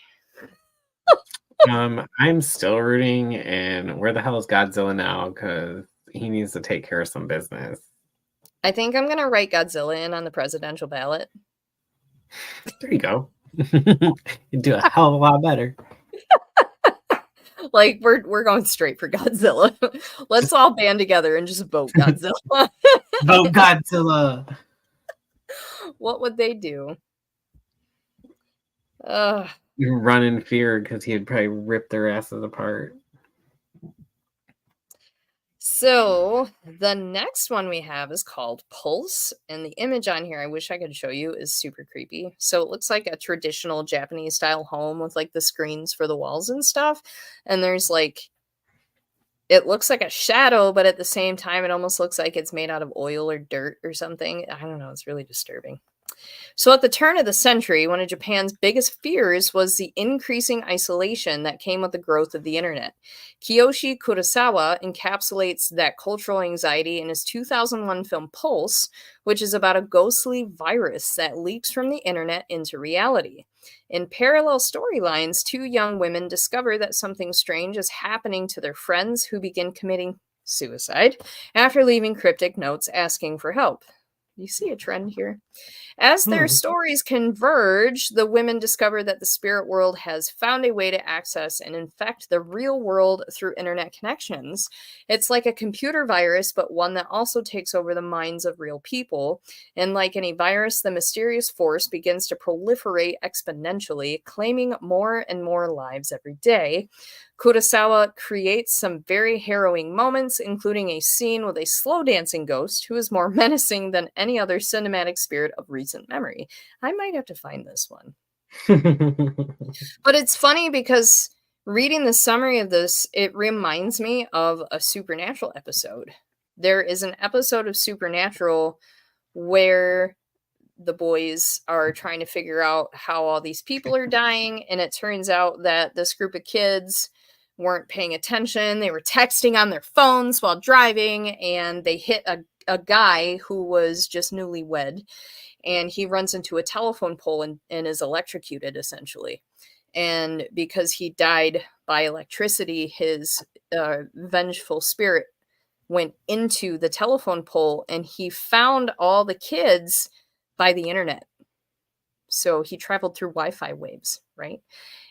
I'm still rooting, and where the hell is Godzilla now? Because he needs to take care of some business. I think I'm gonna write Godzilla in on the presidential ballot. There you go. You'd do a hell of a lot better. Like we're going straight for Godzilla. Let's all band together and just vote Godzilla. Vote Godzilla. What would they do? You run in fear because he'd probably rip their asses apart. So the next one we have is called Pulse, and the image on here, I wish I could show you, is super creepy. So it looks like a traditional Japanese style home with like the screens for the walls and stuff. And there's like, it looks like a shadow, but at the same time, it almost looks like it's made out of oil or dirt or something. I don't know. It's really disturbing. So, at the turn of the century, one of Japan's biggest fears was the increasing isolation that came with the growth of the internet. Kiyoshi Kurosawa encapsulates that cultural anxiety in his 2001 film Pulse, which is about a ghostly virus that leaks from the internet into reality. In parallel storylines, two young women discover that something strange is happening to their friends who begin committing suicide after leaving cryptic notes asking for help. You see a trend here? As their stories converge, the women discover that the spirit world has found a way to access and infect the real world through internet connections. It's like a computer virus, but one that also takes over the minds of real people. And like any virus, the mysterious force begins to proliferate exponentially, claiming more and more lives every day. Kurosawa creates some very harrowing moments, including a scene with a slow dancing ghost who is more menacing than any other cinematic spirit of recent memory. I might have to find this one. But it's funny because reading the summary of this, it reminds me of a Supernatural episode. There is an episode of Supernatural where the boys are trying to figure out how all these people are dying, and it turns out that this group of kids weren't paying attention. They were texting on their phones while driving, and they hit a guy who was just newlywed, and he runs into a telephone pole and is electrocuted, essentially. And because he died by electricity, his vengeful spirit went into the telephone pole, and he found all the kids by the internet. So he traveled through Wi-Fi waves, right?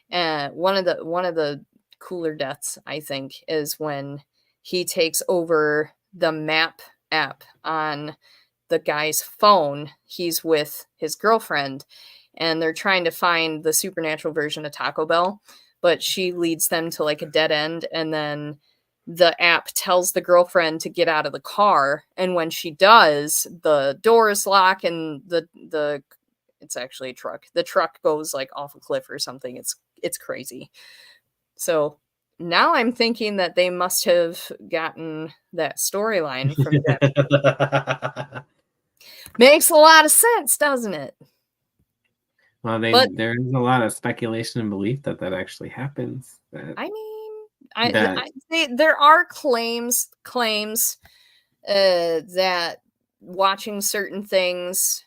And one of the cooler deaths, I think, is when he takes over the map app on the guy's phone. He's with his girlfriend, and they're trying to find the supernatural version of Taco Bell, but she leads them to like a dead end, and then the app tells the girlfriend to get out of the car, and when she does, the doors lock and the it's actually a truck. The truck goes like off a cliff or something. It's crazy. So now I'm thinking that they must have gotten that storyline from that. Makes a lot of sense, doesn't it? Well, there's a lot of speculation and belief that actually happens. I mean, there are claims that watching certain things,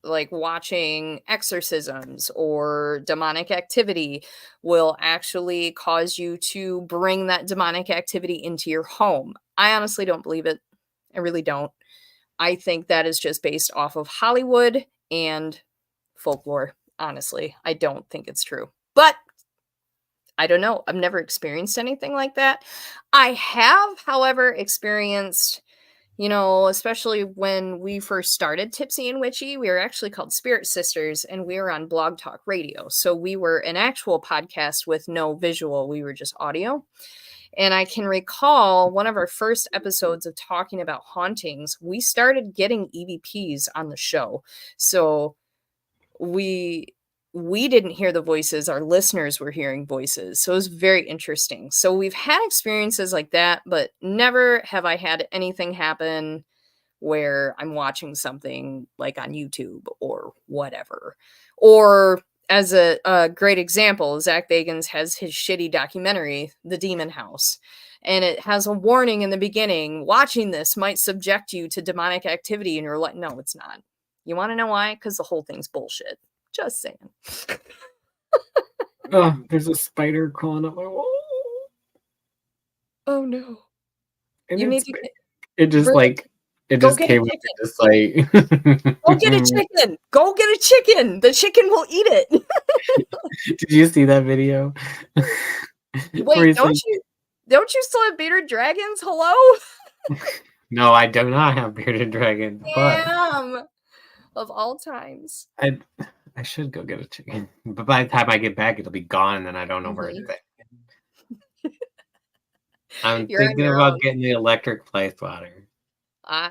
like watching exorcisms or demonic activity, will actually cause you to bring that demonic activity into your home. I honestly don't believe it. I really don't. I think that is just based off of Hollywood and folklore. Honestly, I don't think it's true. But I don't know. I've never experienced anything like that. I have, however, experienced, especially when we first started Tipsy and Witchy, we were actually called Spirit Sisters, and we were on Blog Talk Radio. So we were an actual podcast with no visual. We were just audio. And I can recall one of our first episodes of talking about hauntings, we started getting EVPs on the show. So we didn't hear the voices, our listeners were hearing voices. So it was very interesting. So we've had experiences like that, but never have I had anything happen where I'm watching something like on YouTube or whatever. Or as a great example, Zach Bagans has his shitty documentary, The Demon House. And it has a warning in the beginning, watching this might subject you to demonic activity. And you're like, no, it's not. You want to know why? Because the whole thing's bullshit. Just saying. Oh, there's a spider crawling up my wall. Oh no. And it just really? Like It just came up just like go get a chicken. Go get a chicken. The chicken will eat it. Did you see that video? Wait, don't you still have bearded dragons? Hello? No, I do not have bearded dragons. Damn. Of all times. I should go get a chicken. But by the time I get back, it'll be gone, and then I don't know where it's at. I'm thinking about getting the electric fly swatter.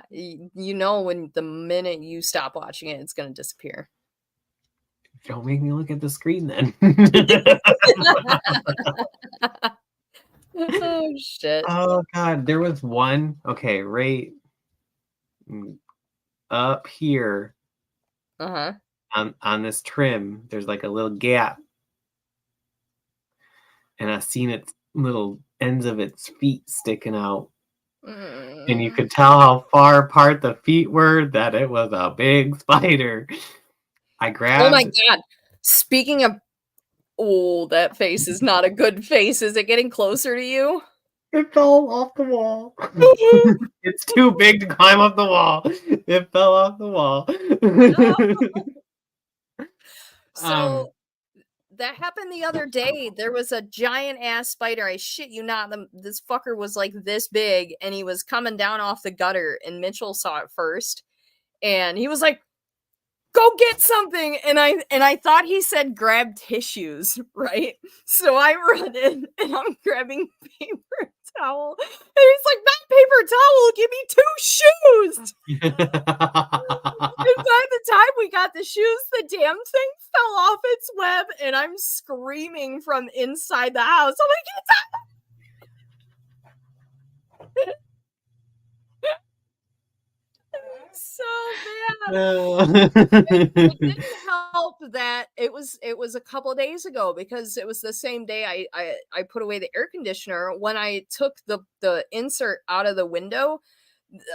You know, when the minute you stop watching it, it's going to disappear. Don't make me look at the screen then. Oh, shit. Oh, God. There was one. Okay, right up here. Uh-huh. On this trim, there's like a little gap. And I've seen its little ends of its feet sticking out. And you could tell how far apart the feet were, that it was a big spider. I grabbed... Oh my God. Speaking of... Oh, that face is not a good face. Is it getting closer to you? It fell off the wall. It's too big to climb up the wall. It fell off the wall. So... that happened the other day. There was a giant ass spider. I shit you not. This fucker was like this big, and he was coming down off the gutter, and Mitchell saw it first, and he was like, "Go get something!" And I thought he said grab tissues, right? So I run in, and I'm grabbing paper towel, and he's like, "Not paper towel, give me 2 shoes." And by the time we got the shoes, the damn thing fell off its web, and I'm screaming from inside the house. I'm like, it's so bad. It didn't help that it was a couple of days ago, because it was the same day I put away the air conditioner. When I took the insert out of the window,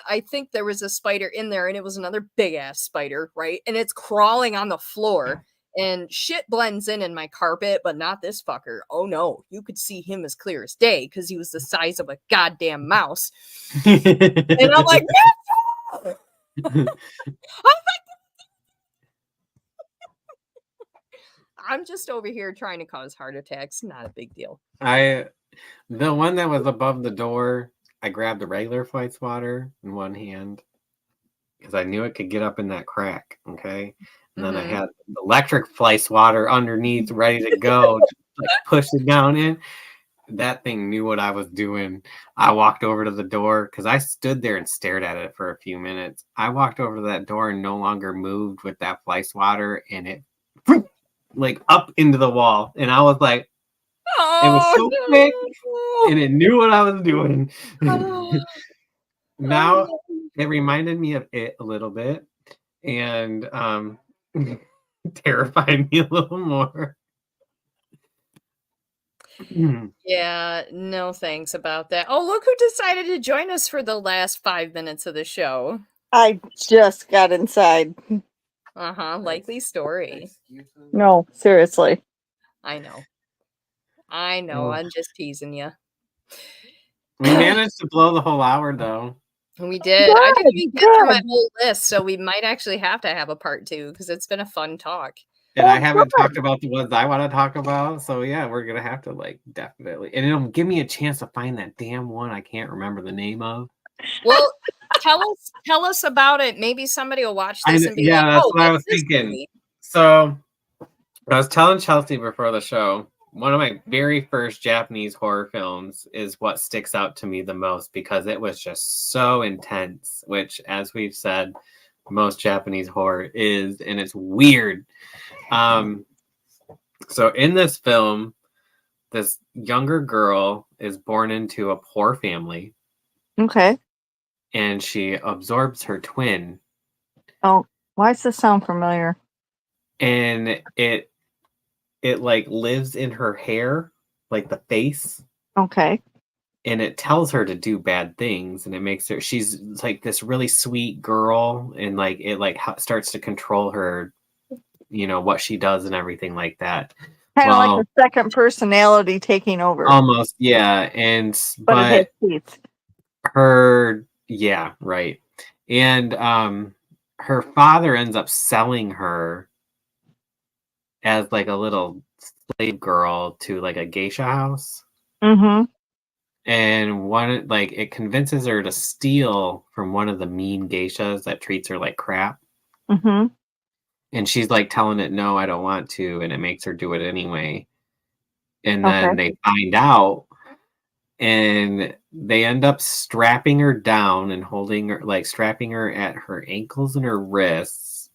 I think there was a spider in there, and it was another big ass spider, right? And it's crawling on the floor, and shit blends in my carpet, but not this fucker. Oh no, you could see him as clear as day, because he was the size of a goddamn mouse. And I'm like, I'm just over here trying to cause heart attacks. Not a big deal. The one that was above the door, I grabbed the regular fly swatter in one hand because I knew it could get up in that crack. Okay. And then I had the electric fly swatter underneath ready to go, just like push it down in. That thing knew what I was doing. I walked over to the door because I stood there and stared at it for a few minutes. I walked over to that door and no longer moved with that fly swatter, and it like up into the wall. And I was like, it was so quick, and it knew what I was doing. Now it reminded me of it a little bit, and terrified me a little more. Yeah, no thanks about that. Oh, look who decided to join us for the last 5 minutes of the show. I just got inside. Likely story. No, seriously. I know. I'm just teasing you. We managed to blow the whole hour, though. We did. Good, I didn't even get through my whole list, so we might actually have to have a part 2, because it's been a fun talk. And I haven't talked about the ones I want to talk about, so yeah, we're gonna have to definitely, and it'll give me a chance to find that damn one I can't remember the name of. Well, tell us about it. Maybe somebody will watch this and be like, that's "Oh, what I was thinking." Movie? So I was telling Chelsea before the show, one of my very first Japanese horror films is what sticks out to me the most, because it was just so intense, which, as we've said, most Japanese horror is, and it's weird. So in this film, this younger girl is born into a poor family. Okay. And she absorbs her twin. Oh, why does this sound familiar? And it like lives in her hair, like the face. Okay. And it tells her to do bad things, and it makes her, she's like this really sweet girl, and like it starts to control her, what she does and everything like that. Kind of like a second personality taking over. Almost, yeah. But it has teeth. Yeah, right. And her father ends up selling her as like a little slave girl to like a geisha house. Mm-hmm. And one, like, it convinces her to steal from one of the mean geishas that treats her like crap. Mm-hmm. And she's like telling it, no, I don't want to. And it makes her do it anyway. And then they find out, and they end up strapping her down and holding her, like strapping her at her ankles and her wrists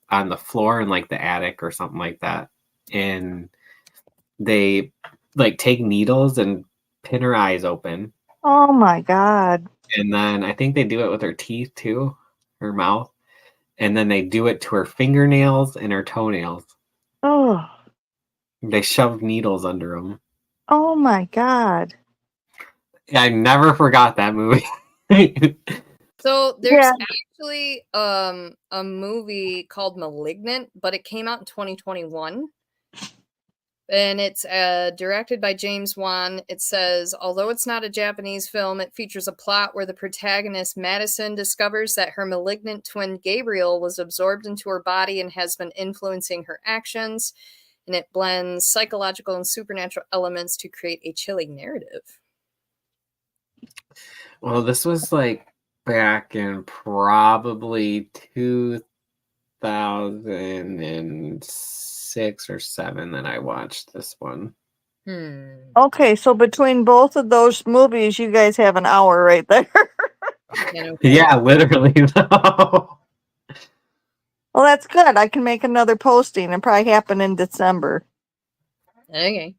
on the floor in like the attic or something like that. And they like take needles and pin her eyes open. Oh my God. And then I think they do it with her teeth too, her mouth. And then they do it to her fingernails and her toenails. Oh. They shove needles under them. Oh my God. I never forgot that movie. So there's actually a movie called Malignant, but it came out in 2021. And it's directed by James Wan. It says, although it's not a Japanese film, it features a plot where the protagonist, Madison, discovers that her malignant twin, Gabriel, was absorbed into her body and has been influencing her actions. And it blends psychological and supernatural elements to create a chilling narrative. Well, this was like back in probably 2006 or 7 that I watched this one. Okay, so between both of those movies, you guys have an hour right there. Yeah, literally though. Well, that's good. I can make another posting and probably happen in December. Okay.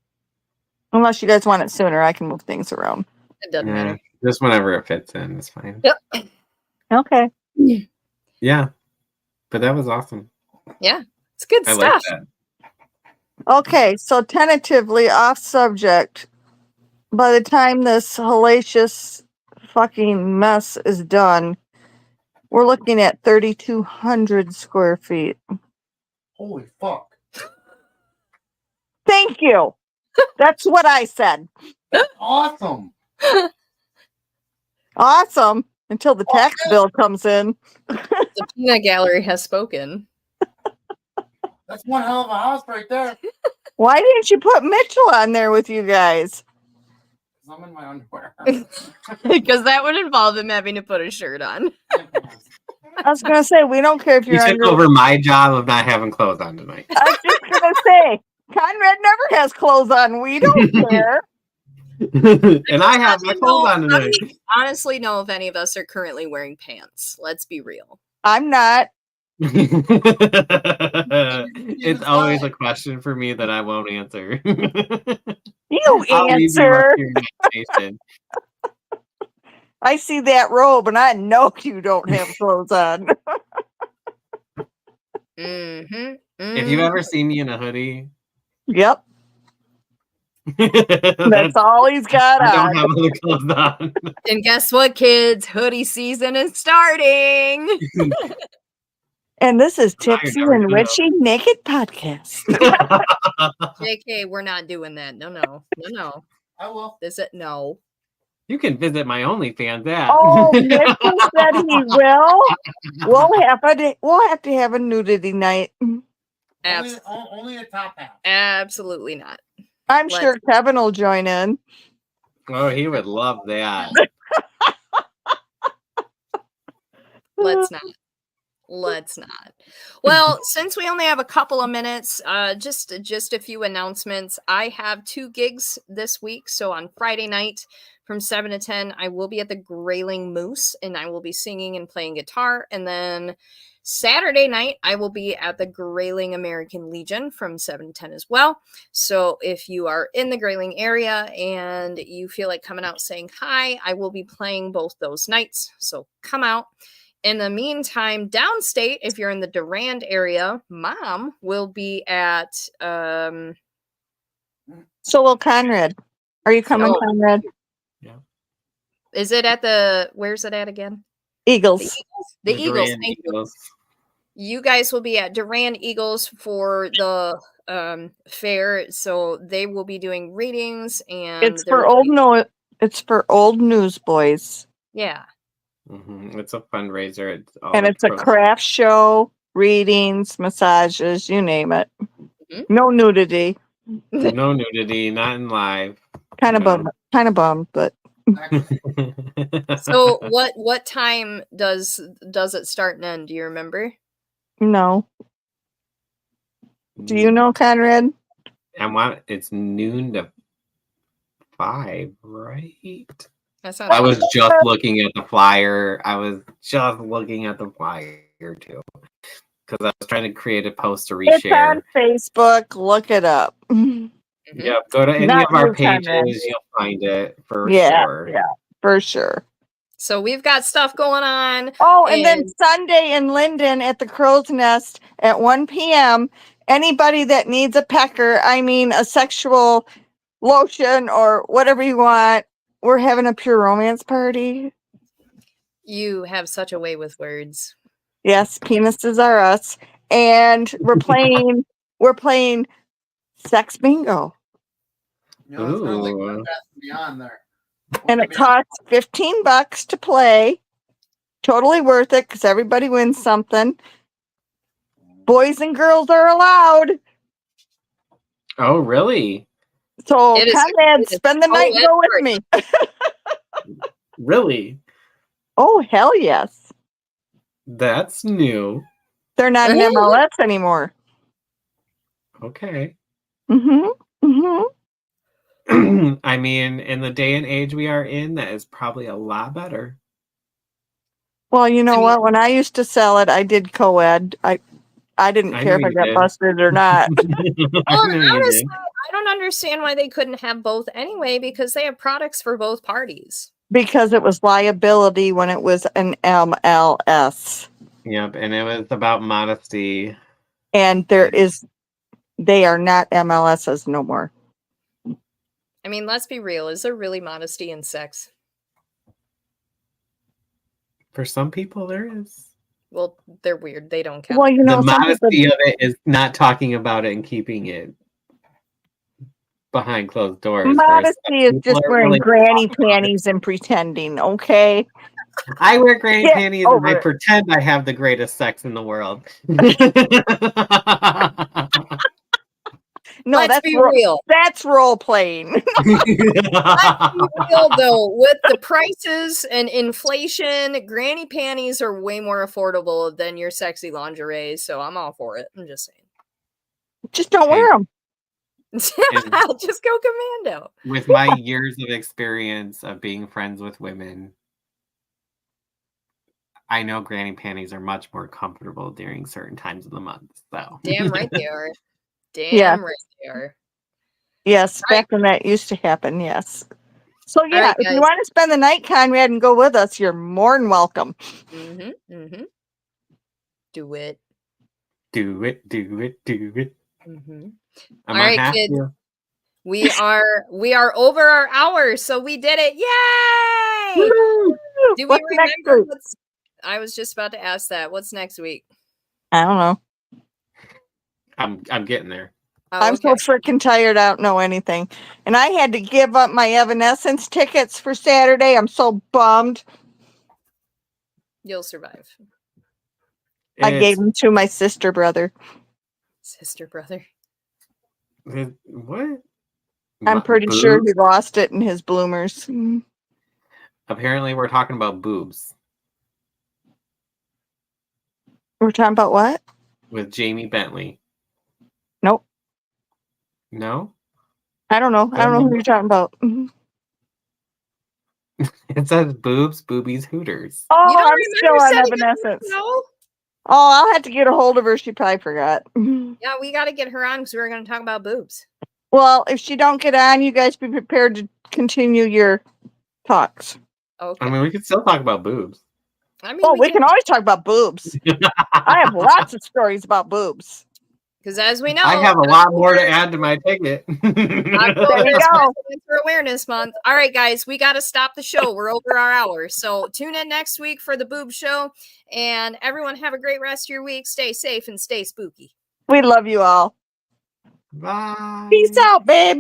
Unless you guys want it sooner, I can move things around. It doesn't matter. Just whenever it fits in, it's fine. Yep. Okay. Yeah. But that was awesome. Yeah. It's good stuff. I like that. Okay, so tentatively off subject. By the time this hellacious fucking mess is done, we're looking at 3,200 square feet. Holy fuck. Thank you. That's what I said. Awesome. Awesome. Until the tax bill comes in. The peanut gallery has spoken. That's one hell of a house right there. Why didn't you put Mitchell on there with you guys? I'm in my underwear. Because that would involve him having to put a shirt on. I was going to say, we don't care if you're You took over my job of not having clothes on tonight. I was just going to say, Conrad never has clothes on. We don't care. And I have my clothes on tonight. Honestly, know if any of us are currently wearing pants. Let's be real. I'm not. It's always a question for me that I won't answer. You answer. I see that robe and I know you don't have clothes on. If you ever see me in a hoodie. Yep. That's all he's got on. I don't have other clothes on. And guess what, kids? Hoodie season is starting. And this is Tipsy and Witchy Naked Podcast. JK, we're not doing that. No. I will. Is it? No. You can visit my OnlyFans at. Oh, Mitchell said he will. We'll have to have a nudity night. Only the top half. Absolutely not. I'm sure Kevin will join in. Oh, he would love that. Let's not. Well, since we only have a couple of minutes, just a few announcements. I have 2 gigs this week. So on Friday night from 7 to 10, I will be at the Grayling Moose and I will be singing and playing guitar. And then Saturday night, I will be at the Grayling American Legion from 7 to 10 as well. So if you are in the Grayling area and you feel like coming out saying hi, I will be playing both those nights. So come out. In the meantime, downstate, if you're in the Durand area, Mom will be at... So will Conrad. Are you coming, Conrad? Yeah. Is it at the... Where's it at again? Eagles. The Eagles. Thank you. You guys will be at Durand Eagles for the fair. So they will be doing readings. And it's for old newsboys. Yeah. It's a fundraiser. And it's a craft show, readings, massages, you name it. No nudity. No nudity, not in live. Kind of bummed, but. So what time does it start and end? Do you remember? No. Do you know, Conrad? It's noon to 5, right? I was just looking at the flyer. Too, because I was trying to create a post to reshare. It's on Facebook. Look it up. Yeah, go to any of our pages. Conrad. You'll find it for sure. Yeah, for sure. So we've got stuff going on. Oh, and then Sunday in Linden at the Crow's Nest at 1 p.m. Anybody that needs a pecker, a sexual lotion or whatever you want, we're having a pure romance party. You have such a way with words. Yes, penises are us. And we're playing sex bingo. Beyond there. And it costs $15 to play. Totally worth it because everybody wins something. Boys and girls are allowed. Oh, really? So Conrad, spend the night and go with me. Really? Oh, hell yes. That's new. They're not in MLS anymore. Okay. In the day and age we are in, that is probably a lot better. Well, you know what? When I used to sell it, I did co-ed. I didn't care if I got busted or not. Honestly, I don't understand why they couldn't have both anyway, because they have products for both parties. Because it was liability when it was an MLS. Yep, and it was about modesty. And they are not MLSs no more. Let's be real. Is there really modesty in sex? For some people, there is. Well, they're weird. They don't count. Well, the modesty of it is not talking about it and keeping it behind closed doors. Modesty is just wearing granny panties and pretending, okay? I wear granny panties and I pretend I have the greatest sex in the world. No, Let's be real. That's role playing. Let's be real, though. With the prices and inflation, granny panties are way more affordable than your sexy lingerie. So I'm all for it. I'm just saying. Just don't wear them. Just go commando. With my years of experience of being friends with women, I know granny panties are much more comfortable during certain times of the month. So damn right they are. Damn right they are. Yes, back when that used to happen, yes. So if you want to spend the night, Conrad, and go with us, you're more than welcome. Do it. Do it. Do it. Do it. All right, kids. We are over our hour, so we did it. Yay! Do we remember I was just about to ask that. What's next week? I don't know. I'm getting there. I'm so freaking tired. I don't know anything. And I had to give up my Evanescence tickets for Saturday. I'm so bummed. You'll survive. I gave them to my sister brother. Sister brother? What? I'm pretty sure he lost it in his bloomers. Apparently, we're talking about boobs. We're talking about what? With Jamie Bentley. Nope. No? I don't know. I don't know who you're talking about. It says boobs, boobies, hooters. Oh, I'm still on Evanescence. Oh, I'll have to get a hold of her. She probably forgot. Yeah, we got to get her on because we're going to talk about boobs. Well, if she don't get on, you guys be prepared to continue your talks. Okay. We can still talk about boobs. We can always talk about boobs. I have lots of stories about boobs. Because as we know, I have a lot more to add to my ticket. There you go. For Awareness Month. All right, guys, we got to stop the show. We're over our hour. So tune in next week for the boob show. And everyone have a great rest of your week. Stay safe and stay spooky. We love you all. Bye. Peace out, babe.